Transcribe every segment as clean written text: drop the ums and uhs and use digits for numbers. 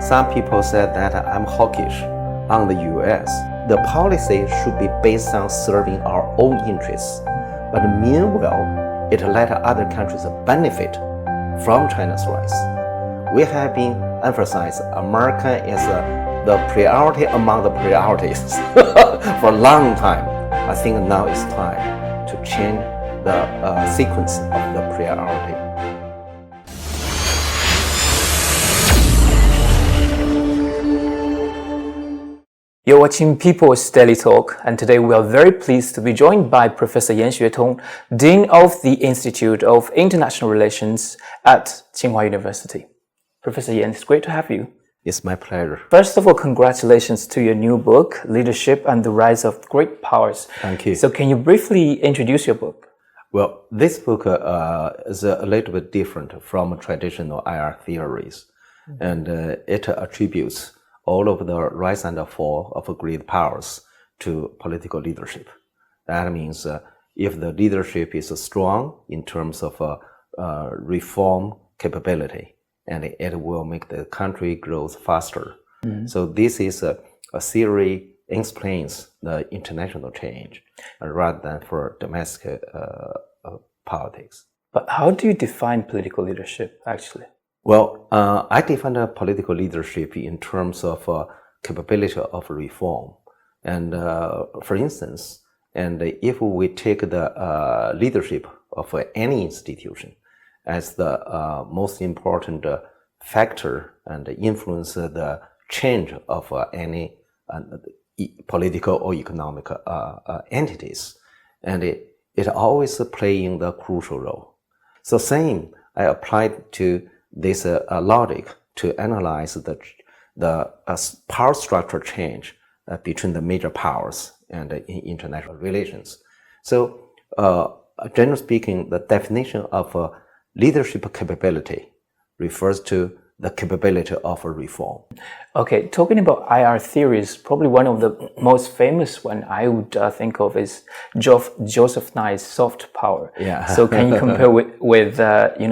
Some people said that I'm hawkish on the US. The policy should be based on serving our own interests. But meanwhile, it let other countries benefit from China's rise. We have been emphasizing America is the priority among the priorities for a long time. I think now it's time to change the sequence of the priority. You're watching People's Daily Talk, and today we are very pleased to be joined by Professor Yan Xuetong, Dean of the Institute of International Relations at Tsinghua University. Professor Yan, it's great to have you. It's my pleasure. First of all, congratulations to your new book, Leadership and the Rise of Great Powers. Thank you. So can you briefly introduce your book? Well, this book is a little bit different from traditional IR theories, and it attributes all of the rise and fall of great powers to political leadership. That means if the leadership is strong in terms of reform capability, and it will make the country grow faster. So this is a theory explains the international change rather than for domestic politics. But how do you define political leadership, actually? Well, I define political leadership in terms of capability of reform. And for instance, and if we take the leadership of any institution as the most important factor and influence the change of any political or economic entities, and it always playing the crucial role. So same, I applied to this logic to analyze the power structure change between the major powers and in international relations. So, generally speaking, the definition of leadership capability refers to the capability of a reform. Okay, talking about IR theories, probably one of the most famous one I would think of is Joseph Nye's soft power. Yeah. So can you compare with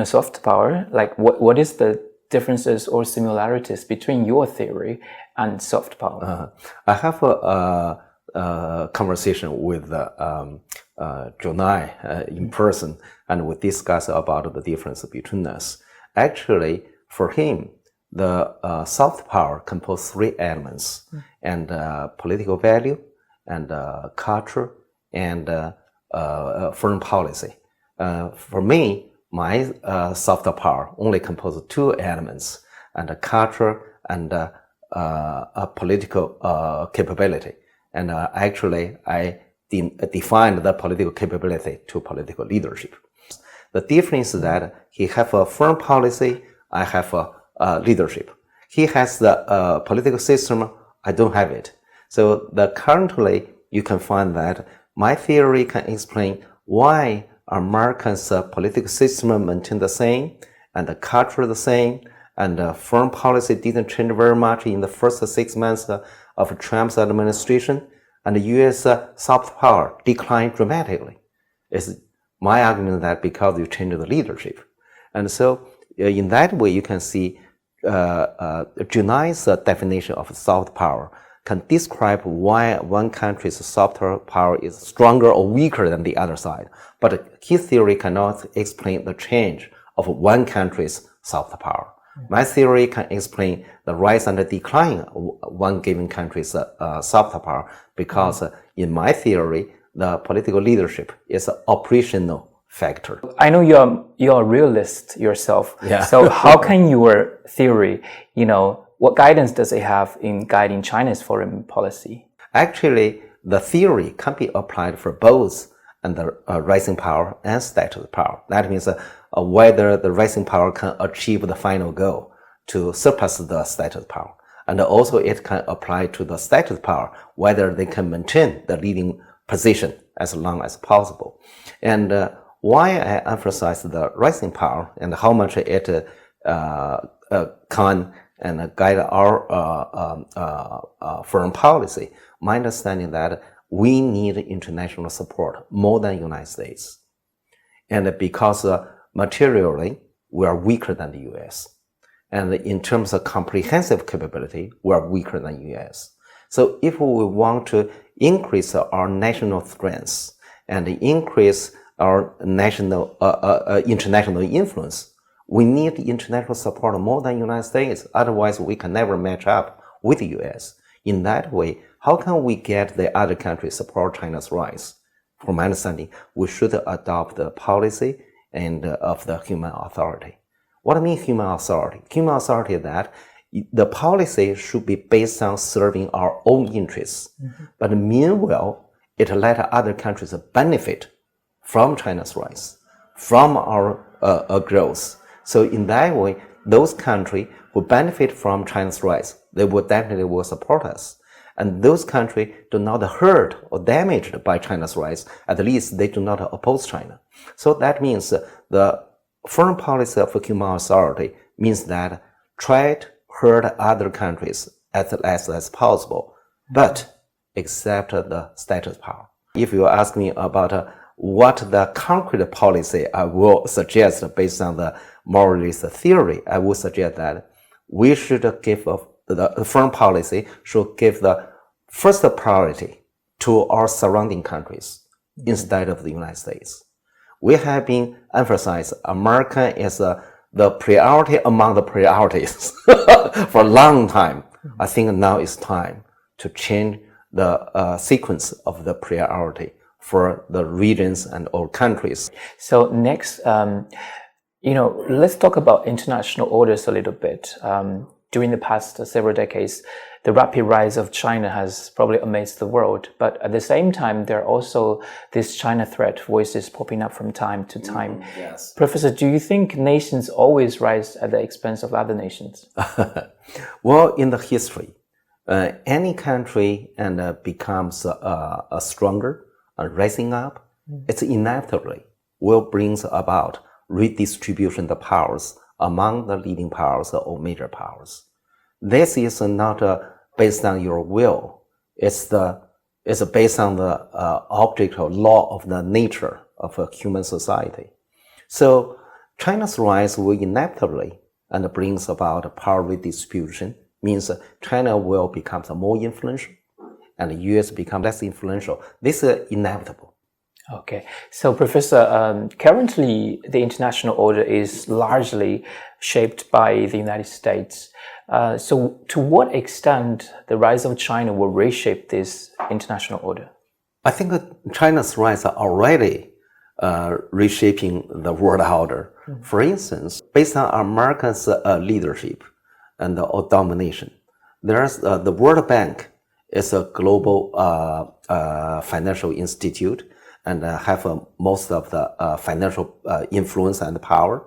soft power? Like what is the differences or similarities between your theory and soft power? I have a conversation with Joe Nye in person, and we discuss about the difference between us. Actually, for him, the soft power composes three elements, and political value, and culture, and foreign policy. For me, my soft power only composes two elements, and culture and a political capability. And actually, I defined the political capability to political leadership. The difference is that he has a foreign policy, I have a leadership. He has the political system, I don't have it. So currently, you can find that my theory can explain why Americans' political system maintained the same, and the culture the same, and foreign policy didn't change very much in the first 6 months of Trump's administration, and the U.S. soft power declined dramatically. It's my argument that because you change the leadership. And so in that way, you can see Junai's definition of soft power can describe why one country's soft power is stronger or weaker than the other side. But his theory cannot explain the change of one country's soft power. My theory can explain the rise and the decline of one given country's soft power, because in my theory, the political leadership is an operational factor. I know you're a realist yourself. Yeah. So how can your theory, what guidance does it have in guiding China's foreign policy? Actually, the theory can be applied for both and the rising power and status power. That means whether the rising power can achieve the final goal to surpass the status power. And also it can apply to the status power, whether they can maintain the leading position as long as possible. And why I emphasize the rising power and how much it can and guide our foreign policy, my understanding that we need international support more than United States. And because materially, we are weaker than the US. And in terms of comprehensive capability, we're weaker than US. So if we want to increase our national strengths and increase our national international influence, we need international support more than United States. Otherwise, we can never match up with the US. In that way, how can we get the other countries support China's rise? From my understanding, we should adopt the policy and of the human authority. What I mean human authority? Human authority is that the policy should be based on serving our own interests. But meanwhile, it let other countries benefit from China's rise, from our growth. So in that way, those countries who benefit from China's rise, they will definitely support us. And those countries do not hurt or damaged by China's rise, at least they do not oppose China. So that means the foreign policy of human authority means that try to hurt other countries as less as possible, but accept the status power. If you ask me about what the concrete policy I will suggest based on the moralist theory, I would suggest that we should give the foreign policy should give the first priority to our surrounding countries instead of the United States. We have been emphasized America is the priority among the priorities for a long time. I think now it's time to change the sequence of the priority for the regions and all countries. So next, let's talk about international orders a little bit. During the past several decades, the rapid rise of China has probably amazed the world. But at the same time, there are also these China threat voices popping up from time to time. Yes. Professor, do you think nations always rise at the expense of other nations? Well, in the history, any country becomes stronger, rising up, it inevitably will bring about redistribution of powers among the leading powers or major powers. This is not based on your will. It's based on the object or law of the nature of a human society. So China's rise will inevitably and brings about power redistribution, means China will become more influential and the US become less influential. This is inevitable. Okay, so Professor, currently the international order is largely shaped by the United States. So to what extent the rise of China will reshape this international order? I think China's rise are already reshaping the world order. For instance, based on America's leadership and domination, there's the World Bank is a global financial institute and have most of the financial influence and power.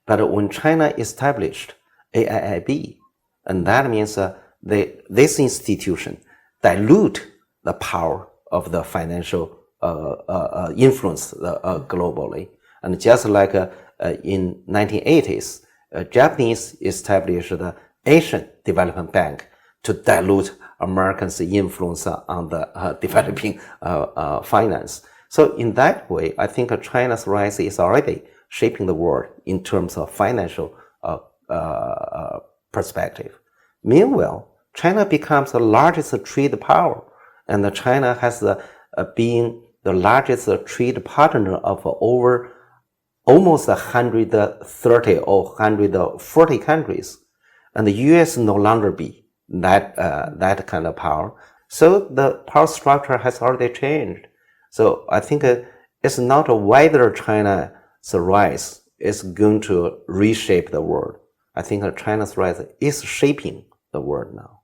But when China established AIIB, and that means this institution dilute the power of the financial influence globally. And just like in 1980s, Japanese established the Asian Development Bank to dilute Americans' influence on the developing finance. So in that way, I think China's rise is already shaping the world in terms of financial perspective. Meanwhile, China becomes the largest trade power, and China has been the largest trade partner of over almost 130 or 140 countries, and the US no longer be that kind of power. So the power structure has already changed. So I think it's not whether China's rise is going to reshape the world. I think China's rise is shaping the world now.